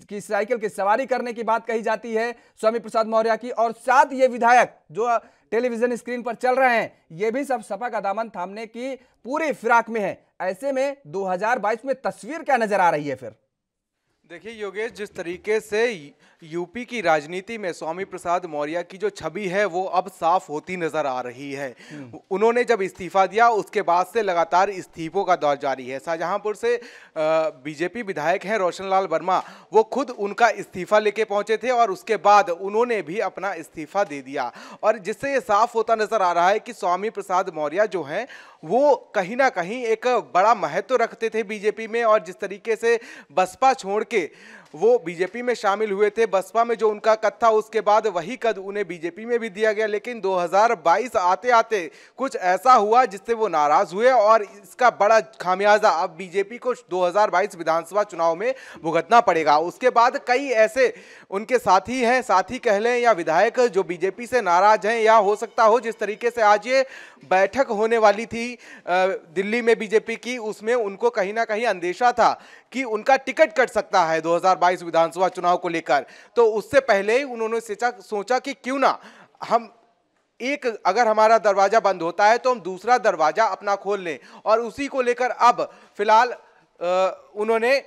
की साइकिल की सवारी करने की बात कही जाती है स्वामी प्रसाद मौर्य की, और साथ ये विधायक जो टेलीविजन स्क्रीन पर चल रहे हैं, ये भी सब सपा का दामन थामने की पूरी फिराक में है। ऐसे में 2022 में तस्वीर क्या नजर आ रही है फिर? देखिए योगेश, जिस तरीके से यूपी की राजनीति में स्वामी प्रसाद मौर्य की जो छवि है वो अब साफ होती नजर आ रही है। उन्होंने जब इस्तीफा दिया उसके बाद से लगातार इस्तीफों का दौर जारी है। शाहजहांपुर से बीजेपी विधायक हैं रोशन लाल वर्मा, वो खुद उनका इस्तीफा लेके पहुंचे थे और उसके बाद उन्होंने भी अपना इस्तीफा दे दिया, और जिससे ये साफ होता नजर आ रहा है कि स्वामी प्रसाद मौर्य जो हैं वो कहीं ना कहीं एक बड़ा महत्व रखते थे बीजेपी में, और जिस तरीके से बसपा छोड़ के वो बीजेपी में शामिल हुए थे, बसपा में जो उनका कद था उसके बाद वही कद उन्हें बीजेपी में भी दिया गया। लेकिन 2022 आते आते कुछ ऐसा हुआ जिससे वो नाराज हुए, और इसका बड़ा खामियाजा अब बीजेपी को 2022 विधानसभा चुनाव में भुगतना पड़ेगा। उसके बाद कई ऐसे उनके साथी हैं, साथी कह लें या विधायक, जो बीजेपी से नाराज हैं, या हो सकता हो जिस तरीके से आज ये बैठक होने वाली थी दिल्ली में बीजेपी की, उसमें उनको कहीं ना कहीं अंदेशा था कि उनका टिकट कट सकता है 2022 विधानसभा चुनाव को लेकर। तो उससे पहले ही उन्होंने सोचा कि क्यों ना हम अगर हमारा दरवाजा बंद होता है तो हम दूसरा दरवाजा अपना खोल लें, और उसी को लेकर अब फिलहाल उन्होंने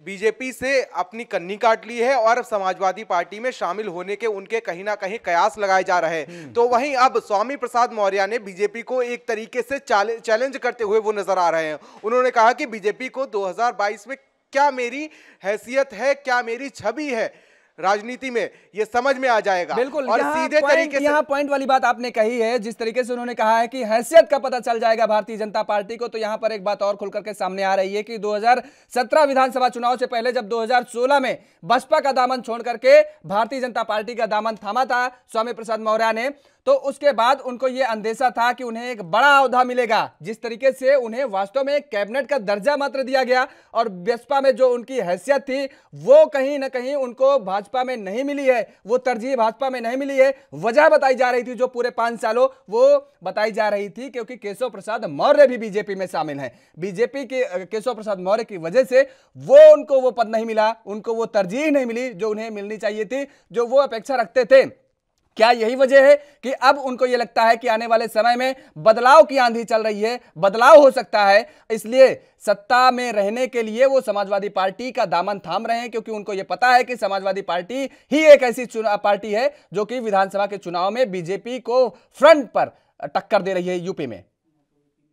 बीजेपी से अपनी कन्नी काट ली है और समाजवादी पार्टी में शामिल होने के उनके कहीं ना कहीं कयास लगाए जा रहे हैं। तो वहीं अब स्वामी प्रसाद मौर्य ने बीजेपी को एक तरीके से चैलेंज करते हुए वो नजर आ रहे हैं। उन्होंने कहा कि बीजेपी को 2022 में क्या मेरी हैसियत है, क्या मेरी छवि है राजनीति में, ये समझ में आ जाएगा। बिल्कुल, और सीधे तरीके से यहाँ पॉइंट वाली बात आपने कही है। जिस तरीके से उन्होंने कहा है कि हैसियत का पता चल जाएगा भारतीय जनता पार्टी को, तो यहाँ पर एक बात और खुल करके सामने आ रही है कि 2017 विधानसभा चुनाव से पहले जब 2016 में बसपा का दामन छोड़ करके भारतीय जनता पार्टी का दामन थामा था स्वामी प्रसाद मौर्य ने, तो उसके बाद उनको यह अंदेशा था कि उन्हें एक बड़ा ओहदा मिलेगा। जिस तरीके से उन्हें वास्तव में कैबिनेट का दर्जा मात्र दिया गया, और बसपा में जो उनकी हैसियत थी वो कहीं ना कहीं उनको भाजपा भाजपा में नहीं मिली है, वो तरजीह भाजपा में नहीं मिली है, वजह बताई जा रही थी जो पूरे 5 सालों वो बताई जा रही थी क्योंकि केशव प्रसाद मौर्य भी बीजेपी में शामिल हैं। बीजेपी के केशव प्रसाद मौर्य की वजह से उनको वो पद नहीं मिला, उनको वो तरजीह नहीं मिली जो उन्हें मिलनी चाहिए थी, जो वो अपेक्षा रखते थे। क्या यही वजह है कि अब उनको यह लगता है कि आने वाले समय में बदलाव की आंधी चल रही है, बदलाव हो सकता है, इसलिए सत्ता में रहने के लिए वो समाजवादी पार्टी का दामन थाम रहे हैं क्योंकि उनको यह पता है कि समाजवादी पार्टी ही एक ऐसी पार्टी है जो कि विधानसभा के चुनाव में बीजेपी को फ्रंट पर टक्कर दे रही है यूपी में।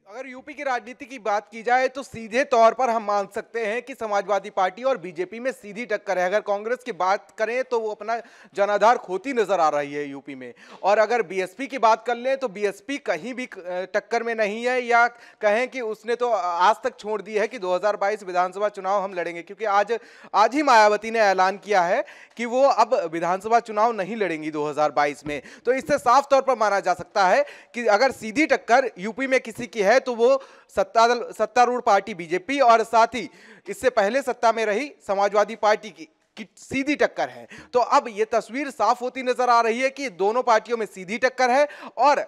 अगर यूपी की राजनीति की बात की जाए तो सीधे तौर पर हम मान सकते हैं कि समाजवादी पार्टी और बीजेपी में सीधी टक्कर है। अगर कांग्रेस की बात करें तो वो अपना जनाधार खोती नजर आ रही है यूपी में, और अगर बीएसपी की बात कर लें तो बीएसपी कहीं भी टक्कर में नहीं है, या कहें कि उसने तो आज तक छोड़ दी है कि 2022 विधानसभा चुनाव हम लड़ेंगे, क्योंकि आज ही मायावती ने ऐलान किया है कि वो अब विधानसभा चुनाव नहीं लड़ेंगी 2022 में। तो इससे साफ तौर पर माना जा सकता है कि अगर सीधी टक्कर यूपी में किसी की है तो वो सत्तारूढ़ पार्टी बीजेपी और साथ ही इससे पहले सत्ता में रही समाजवादी पार्टी की सीधी टक्कर है। तो अब यह तस्वीर साफ होती नजर आ रही है कि दोनों पार्टियों में सीधी टक्कर है, और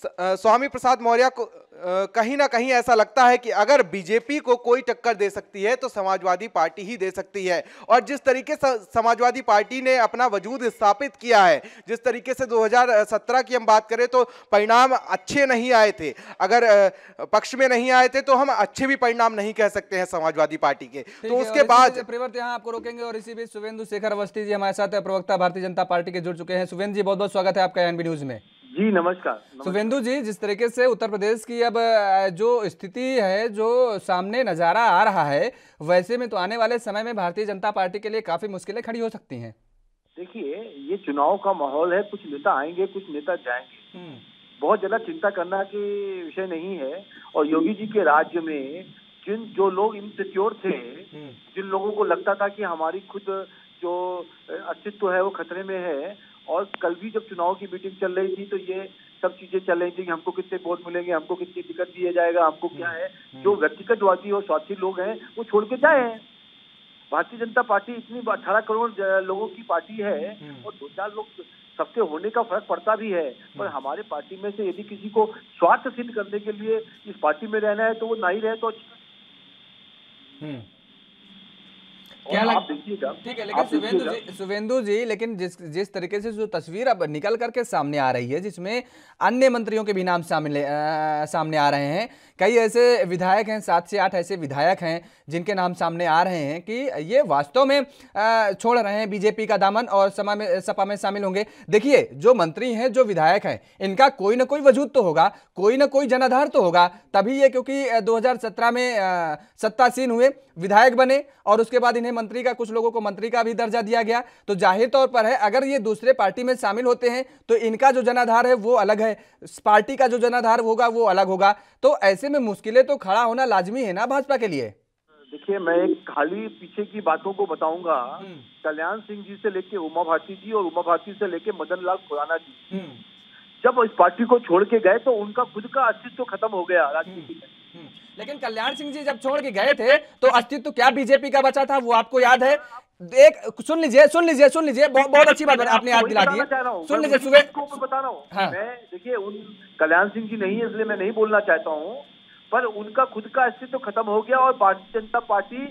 स्वामी प्रसाद मौर्य को कहीं ना कहीं ऐसा लगता है कि अगर बीजेपी को कोई टक्कर दे सकती है तो समाजवादी पार्टी ही दे सकती है। और जिस तरीके से समाजवादी पार्टी ने अपना वजूद स्थापित किया है, जिस तरीके से 2017 की हम बात करें तो परिणाम अच्छे नहीं आए थे, अगर पक्ष में नहीं आए थे तो हम अच्छे भी परिणाम नहीं कह सकते हैं समाजवादी पार्टी के। तो उसके बाद प्रवृत्त यहाँ आपको रोकेंगे, और इसी बीच शुभेंदु शेखर अवस्थी जी हमारे साथ प्रवक्ता भारतीय जनता पार्टी के जुड़ चुके हैं। शुभेंदु जी बहुत बहुत स्वागत है आपका एएनबी न्यूज में। जी नमस्कार। शुभेंदु जी, जिस तरीके से उत्तर प्रदेश की अब जो स्थिति है, जो सामने नजारा आ रहा है, वैसे में तो आने वाले समय में भारतीय जनता पार्टी के लिए काफी मुश्किलें खड़ी हो सकती हैं। देखिए, ये चुनाव का माहौल है, कुछ नेता आएंगे, कुछ नेता जाएंगे, बहुत ज्यादा चिंता करना के विषय नहीं है। और योगी जी के राज्य में जो लोग इनसिक्योर थे, जिन लोगों को लगता था कि हमारी खुद जो अस्तित्व है वो खतरे में है, और कल भी जब चुनाव की मीटिंग चल रही थी तो ये सब चीजें चल रही थी कि हमको कितने वोट मिलेंगे, हमको कितनी टिकट दिया जाएगा, हमको क्या है, जो व्यक्तिगतवादी और स्वार्थी लोग हैं वो छोड़ के जाए हैं। भारतीय जनता पार्टी इतनी 18 करोड़ लोगों की पार्टी है, और 2-4 लोग सबके होने का फर्क पड़ता भी है, पर हमारे पार्टी में से यदि किसी को स्वार्थ सिद्ध करने के लिए इस पार्टी में रहना है तो वो नहीं रहे तो क्या आप देखिएगा। ठीक है, लेकिन शुभेंदु जी, लेकिन जिस तरीके से जो तस्वीर अब निकल करके सामने आ रही है, जिसमें अन्य मंत्रियों के भी नाम सामने आ रहे हैं, कई ऐसे विधायक हैं, 7 से 8 ऐसे विधायक हैं जिनके नाम सामने आ रहे हैं कि ये वास्तव में छोड़ रहे हैं बीजेपी का दामन और सपा में शामिल होंगे। देखिए, जो मंत्री हैं, जो विधायक हैं, इनका कोई ना कोई वजूद तो होगा, कोई ना कोई जनाधार तो होगा, तभी ये, क्योंकि 2017 में सत्तासीन हुए, विधायक बने, और उसके बाद इन्हें मंत्री का, कुछ लोगों को मंत्री का भी दर्जा दिया गया। तो जाहिर तौर पर है, अगर ये दूसरे पार्टी में शामिल होते हैं तो इनका जो जनाधार है वो अलग है, पार्टी का जो जनाधार होगा वो अलग होगा। तो ऐसे में मुश्किलें तो खड़ा होना लाजमी है ना भाजपा के लिए। देखिए, मैं एक खाली पीछे की बातों को बताऊंगा। कल्याण सिंह जी से लेके उमा भारती जी, और उमा भारती से लेके मदन लाल खुराना जी जब इस पार्टी को छोड़ के गए तो उनका खुद का अस्तित्व खत्म हो गया राजनीति में। लेकिन कल्याण सिंह जी जब छोड़ के गए थे तो अस्तित्व क्या बीजेपी का बचा था, वो आपको याद है? एक सुन लीजिए बहुत अच्छी बात आपने याद दिला दी है। सुन लीजिए, सुबह को बता रहा हूँ मैं। देखिए, उन कल्याण सिंह जी नहीं है इसलिए मैं नहीं बोलना चाहता हूँ, पर उनका खुद का अस्तित्व खत्म हो गया, और भारतीय जनता पार्टी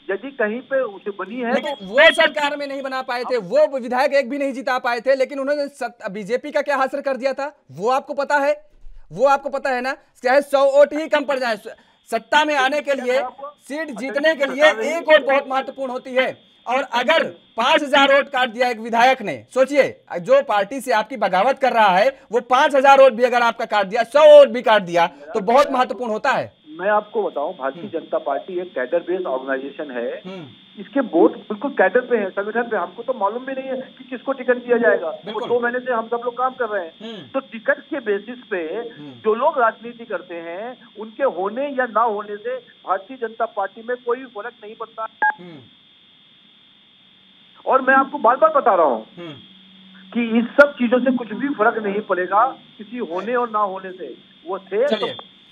यदि कहीं पे उसे बनी है तो वो सरकार में नहीं बना पाए थे, वो विधायक एक भी नहीं जिता पाए थे, लेकिन उन्होंने बीजेपी का क्या हासिल कर दिया था वो आपको पता है, वो आपको पता है ना। चाहे 100 वोट ही कम पड़ जाए, सत्ता में आने के लिए, सीट जीतने के लिए एक वोट बहुत महत्वपूर्ण होती है। और अगर 5000 वोट काट दिया एक विधायक ने, सोचिए, जो पार्टी से आपकी बगावत कर रहा है वो 5000 वोट भी अगर आपका काट दिया, 100 वोट भी काट दिया, तो बहुत महत्वपूर्ण होता है। मैं आपको बताऊं, भारतीय जनता पार्टी एक कैडर बेस्ड ऑर्गेनाइजेशन है, इसके वोट बिल्कुल कैडर पे है, संगठन पे। हमको तो मालूम भी नहीं है कि किसको टिकट दिया जाएगा, वो 2 महीने से हम सब लोग काम कर रहे हैं। तो टिकट के बेसिस पे जो लोग राजनीति करते हैं, उनके होने या ना होने से भारतीय जनता पार्टी में कोई फर्क नहीं पड़ता। और मैं आपको बार बार बता रहा हूँ कि इस सब चीजों से कुछ भी फर्क नहीं पड़ेगा, किसी होने और ना होने से। वो थे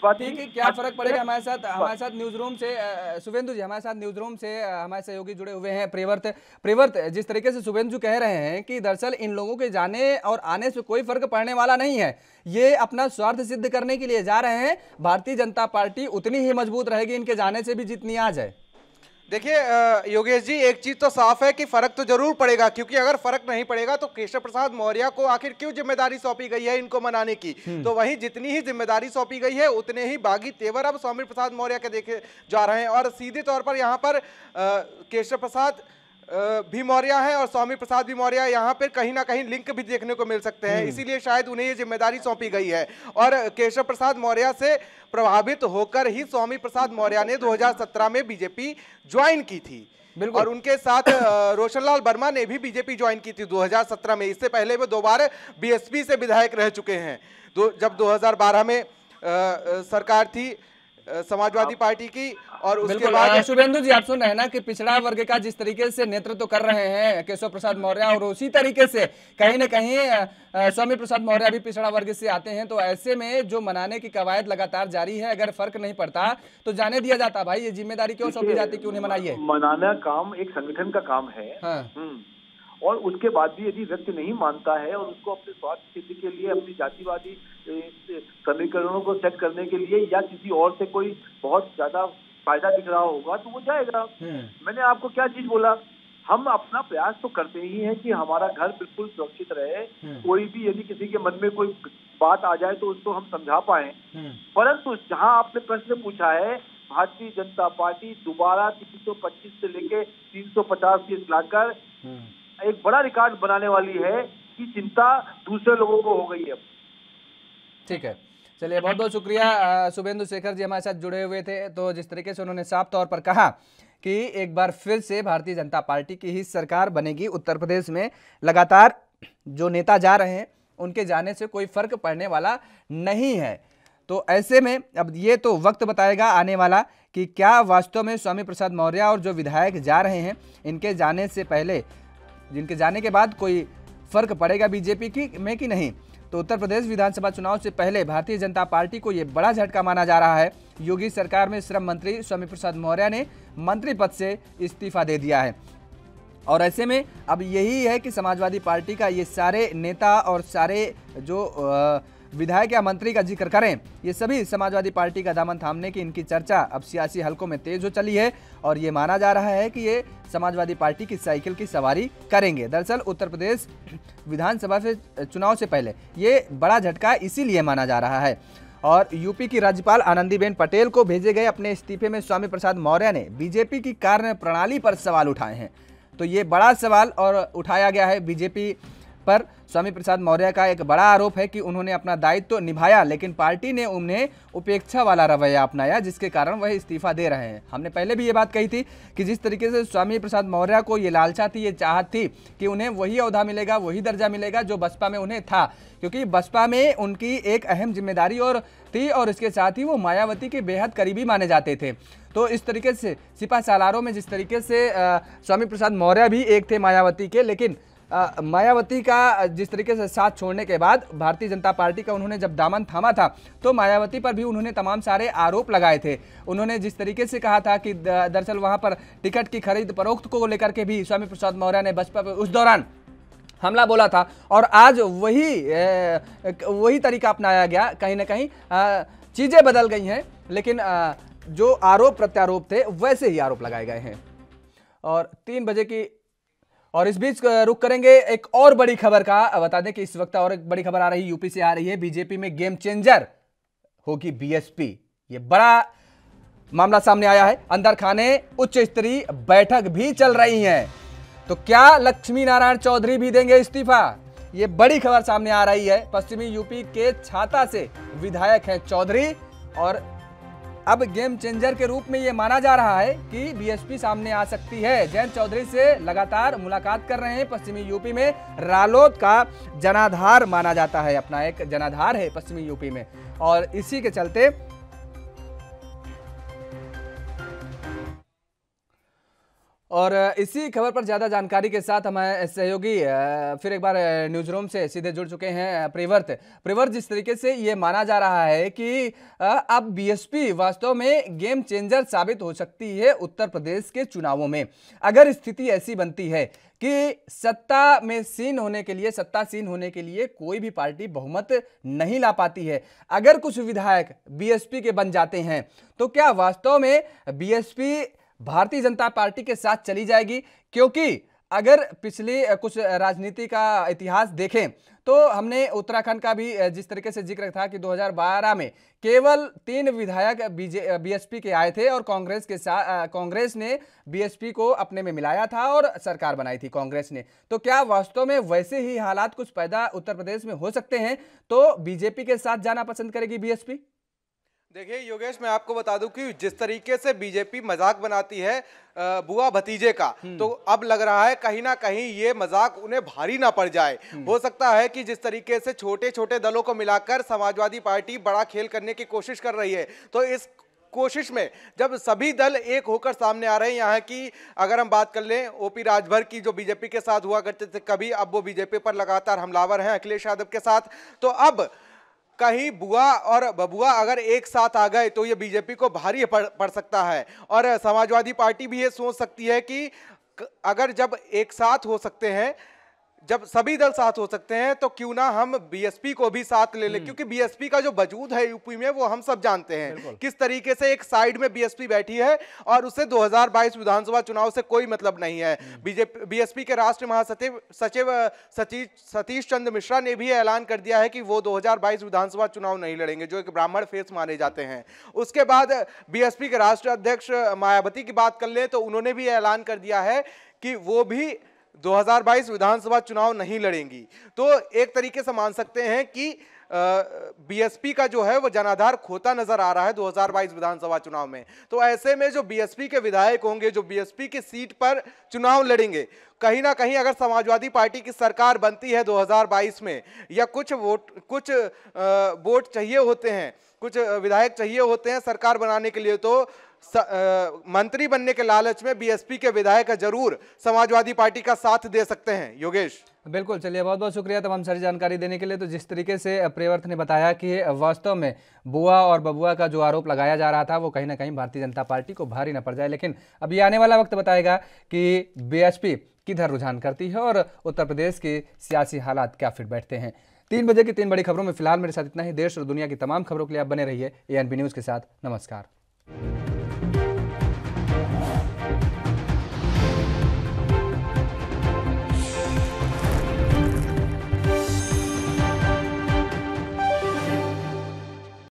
ठीक है, क्या फर्क पड़ेगा? हमारे साथ न्यूज रूम से शुभेंदु जी, हमारे साथ न्यूज रूम से हमारे सहयोगी जुड़े हुए हैं प्रिवर्त। जिस तरीके से शुभेंदु कह रहे हैं कि दरअसल इन लोगों के जाने और आने से कोई फर्क पड़ने वाला नहीं है, ये अपना स्वार्थ सिद्ध करने के लिए जा रहे हैं। भारतीय जनता पार्टी उतनी ही मजबूत रहेगी इनके जाने से भी जितनी आज है। देखिए योगेश जी, एक चीज तो साफ है कि फर्क तो जरूर पड़ेगा, क्योंकि अगर फर्क नहीं पड़ेगा तो केशव प्रसाद मौर्य को आखिर क्यों जिम्मेदारी सौंपी गई है इनको मनाने की। तो वहीं जितनी ही जिम्मेदारी सौंपी गई है उतने ही बागी तेवर अब स्वामी प्रसाद मौर्य के देखे जा रहे हैं। और सीधे तौर पर यहाँ पर केशव प्रसाद भी मौर्य हैं और स्वामी प्रसाद भी मौर्य, यहाँ पर कहीं ना कहीं लिंक भी देखने को मिल सकते हैं, इसीलिए शायद उन्हें ये जिम्मेदारी सौंपी गई है। और केशव प्रसाद मौर्य से प्रभावित होकर ही स्वामी प्रसाद मौर्य ने 2017 में बीजेपी ज्वाइन की थी और उनके साथ रोशनलाल वर्मा ने भी बीजेपी ज्वाइन की थी 2017 में। इससे पहले वो 2 बार बीएसपी से विधायक रह चुके हैं। जब 2012 में सरकार थी समाजवादी पार्टी की, और उसके बाद शुभेंदु जी, आप सुन रहे हैं ना कि पिछड़ा वर्ग का जिस तरीके से नेतृत्व कर रहे हैं केशव प्रसाद मौर्य, और उसी तरीके से कहीं न कहीं स्वामी प्रसाद मौर्य भी पिछड़ा वर्ग से आते हैं। तो ऐसे में जो मनाने की कवायद लगातार जारी है, अगर फर्क नहीं पड़ता तो जाने दिया जाता। भाई ये जिम्मेदारी क्यों सौंपी जाती, क्यों नहीं मनाइए? मनाना काम एक संगठन का काम है। और उसके बाद भी यदि व्यक्ति नहीं मानता है और उसको अपने स्वार्थ सिद्धि के लिए, अपनी जातिवादी समीकरणों को सेट करने के लिए या किसी और से कोई बहुत ज्यादा फायदा दिख रहा होगा तो वो जाएगा। मैंने आपको क्या चीज बोला, हम अपना प्रयास तो करते ही हैं कि हमारा घर बिल्कुल सुरक्षित रहे। कोई भी यदि किसी के मन में कोई बात आ जाए तो उसको हम समझा पाए। परंतु जहां आपने प्रश्न पूछा है, भारतीय जनता पार्टी दोबारा 325 से लेके 350 सीट लाकर एक बड़ा रिकॉर्ड बनाने वाली है कि चिंता दूसरे लोगों को हो गई है। ठीक है, चलिए बहुत बहुत शुक्रिया। शुभेंदु शेखर जी हमारे साथ जुड़े हुए थे। तो जिस तरीके से उन्होंने साफ तौर पर कहा कि एक बार फिर से भारतीय जनता पार्टी की ही सरकार बनेगी उत्तर प्रदेश में, लगातार जो नेता जा रहे हैं उनके जाने से कोई फर्क पड़ने वाला नहीं है। तो ऐसे में अब ये तो वक्त बताएगा आने वाला कि क्या वास्तव में स्वामी प्रसाद मौर्य और जो विधायक जा रहे हैं इनके जाने से पहले, जिनके जाने के बाद कोई फर्क पड़ेगा बीजेपी की में कि नहीं। तो उत्तर प्रदेश विधानसभा चुनाव से पहले भारतीय जनता पार्टी को यह बड़ा झटका माना जा रहा है। योगी सरकार में श्रम मंत्री स्वामी प्रसाद मौर्य ने मंत्री पद से इस्तीफा दे दिया है और ऐसे में अब यही है कि समाजवादी पार्टी का ये सारे नेता और सारे जो विधायक या मंत्री का जिक्र करें, ये सभी समाजवादी पार्टी का दामन थामने की इनकी चर्चा अब सियासी हलकों में तेज हो चली है और ये माना जा रहा है कि ये समाजवादी पार्टी की साइकिल की सवारी करेंगे। दरअसल उत्तर प्रदेश विधानसभा से चुनाव से पहले ये बड़ा झटका इसीलिए माना जा रहा है। और यूपी की राज्यपाल आनंदीबेन पटेल को भेजे गए अपने इस्तीफे में स्वामी प्रसाद मौर्य ने बीजेपी की कार्य प्रणाली पर सवाल उठाए हैं। तो ये बड़ा सवाल और उठाया गया है बीजेपी पर। स्वामी प्रसाद मौर्य का एक बड़ा आरोप है कि उन्होंने अपना दायित्व तो निभाया लेकिन पार्टी ने उन्हें उपेक्षा वाला रवैया अपनाया, जिसके कारण वह इस्तीफा दे रहे हैं। हमने पहले भी ये बात कही थी कि जिस तरीके से स्वामी प्रसाद मौर्य को ये लालसा थी, ये चाहत थी कि उन्हें वही ओहदा मिलेगा, वही दर्जा मिलेगा जो बसपा में उन्हें था, क्योंकि बसपा में उनकी एक अहम जिम्मेदारी और थी और इसके साथ ही वो मायावती के बेहद करीबी माने जाते थे। तो इस तरीके से सिपा सालारों में जिस तरीके से स्वामी प्रसाद मौर्य भी एक थे मायावती के, लेकिन मायावती का जिस तरीके से साथ छोड़ने के बाद भारतीय जनता पार्टी का उन्होंने जब दामन थामा था तो मायावती पर भी उन्होंने तमाम सारे आरोप लगाए थे। उन्होंने जिस तरीके से कहा था कि दरअसल वहां पर टिकट की खरीद फरोख्त को लेकर के भी स्वामी प्रसाद मौर्य ने बसपा पर उस दौरान हमला बोला था और आज वही तरीका अपनाया गया। कहीं ना कहीं चीजें बदल गई हैं लेकिन जो आरोप प्रत्यारोप थे वैसे ही आरोप लगाए गए हैं। और 3 बजे की और इस बीच रुक करेंगे एक और बड़ी खबर का। बता दें कि इस वक्त और एक बड़ी खबर आ रही है, यूपी से आ रही है। बीजेपी में गेम चेंजर होगी बीएसपी, ये बड़ा मामला सामने आया है। अंदर खाने उच्च स्तरीय बैठक भी चल रही है। तो क्या लक्ष्मी नारायण चौधरी भी देंगे इस्तीफा, ये बड़ी खबर सामने आ रही है। पश्चिमी यूपी के छाता से विधायक हैं चौधरी और अब गेम चेंजर के रूप में यह माना जा रहा है कि बीएसपी सामने आ सकती है। जयंत चौधरी से लगातार मुलाकात कर रहे हैं। पश्चिमी यूपी में रालोद का जनाधार माना जाता है, अपना एक जनाधार है पश्चिमी यूपी में और इसी के चलते और इसी खबर पर ज्यादा जानकारी के साथ हमारे सहयोगी फिर एक बार न्यूज रूम से सीधे जुड़ चुके हैं प्रिवर्त, जिस तरीके से ये माना जा रहा है कि अब बीएसपी वास्तव में गेम चेंजर साबित हो सकती है उत्तर प्रदेश के चुनावों में। अगर स्थिति ऐसी बनती है कि सत्ता सीन होने के लिए कोई भी पार्टी बहुमत नहीं ला पाती है, अगर कुछ विधायक बीएसपी के बन जाते हैं, तो क्या वास्तव में बीएसपी भारतीय जनता पार्टी के साथ चली जाएगी? क्योंकि अगर पिछले कुछ राजनीति का इतिहास देखें तो हमने उत्तराखंड का भी जिस तरीके से जिक्र था कि 2012 में केवल 3 विधायक बीएसपी के आए थे और कांग्रेस ने बीएसपी को अपने में मिलाया था और सरकार बनाई थी कांग्रेस ने। तो क्या वास्तव में वैसे ही हालात कुछ पैदा उत्तर प्रदेश में हो सकते हैं, तो बीजेपी के साथ जाना पसंद करेगी बीएसपी? देखिए योगेश, मैं आपको बता दूं कि जिस तरीके से बीजेपी मजाक बनाती है बुआ भतीजे का, तो अब लग रहा है कहीं ना कहीं ये मजाक उन्हें भारी ना पड़ जाए। हो सकता है कि जिस तरीके से छोटे छोटे दलों को मिलाकर समाजवादी पार्टी बड़ा खेल करने की कोशिश कर रही है, तो इस कोशिश में जब सभी दल एक होकर सामने आ रहे हैं, यहाँ की अगर हम बात कर लें ओपी राजभर की जो बीजेपी के साथ हुआ करते थे कभी, अब वो बीजेपी पर लगातार हमलावर हैं अखिलेश यादव के साथ, तो अब कहीं बुआ और बबुआ अगर एक साथ आ गए तो ये बीजेपी को भारी पड़ सकता है। और समाजवादी पार्टी भी ये सोच सकती है कि अगर जब एक साथ हो सकते हैं, जब सभी दल साथ हो सकते हैं, तो क्यों ना हम बीएसपी को भी साथ ले लें, क्योंकि बीएसपी का जो वजूद है यूपी में वो हम सब जानते हैं किस तरीके से एक साइड में बीएसपी बैठी है और उसे 2022 विधानसभा चुनाव से कोई मतलब नहीं है। बीएसपी के राष्ट्रीय महासचिव सतीश चंद्र मिश्रा ने भी ऐलान कर दिया है कि वो 2022 विधानसभा चुनाव नहीं लड़ेंगे, जो एक ब्राह्मण फेस माने जाते हैं। उसके बाद बीएसपी के राष्ट्रीय अध्यक्ष मायावती की बात कर ले तो उन्होंने भी ऐलान कर दिया है कि वो भी 2022 विधानसभा चुनाव नहीं लड़ेंगी। तो एक तरीके से मान सकते हैं कि बीएसपी का जो है वो जनाधार खोता नजर आ रहा है 2022 विधानसभा चुनाव में। तो ऐसे में जो बीएसपी के विधायक होंगे, जो बीएसपी की सीट पर चुनाव लड़ेंगे, कहीं ना कहीं अगर समाजवादी पार्टी की सरकार बनती है 2022 में, या कुछ वोट चाहिए होते हैं, कुछ विधायक चाहिए होते हैं सरकार बनाने के लिए, तो मंत्री बनने के लालच में बीएसपी के विधायक जरूर समाजवादी पार्टी का साथ दे सकते हैं। योगेश, बिल्कुल, चलिए बहुत बहुत शुक्रिया तमाम सारी जानकारी देने के लिए। तो जिस तरीके से प्रियवर्त ने बताया कि वास्तव में बुआ और बबुआ का जो आरोप लगाया जा रहा था वो कहीं ना कहीं भारतीय जनता पार्टी को भारी न पड़ जाए, लेकिन अब ये आने वाला वक्त बताएगा कि बीएसपी किधर रुझान करती है और उत्तर प्रदेश के सियासी हालात क्या फिर बैठते हैं। 3 बजे की 3 बड़ी खबरों में फिलहाल मेरे साथ इतना ही। देश और दुनिया की तमाम खबरों के लिए आप बने रहिए एएनबी न्यूज़ के साथ। नमस्कार।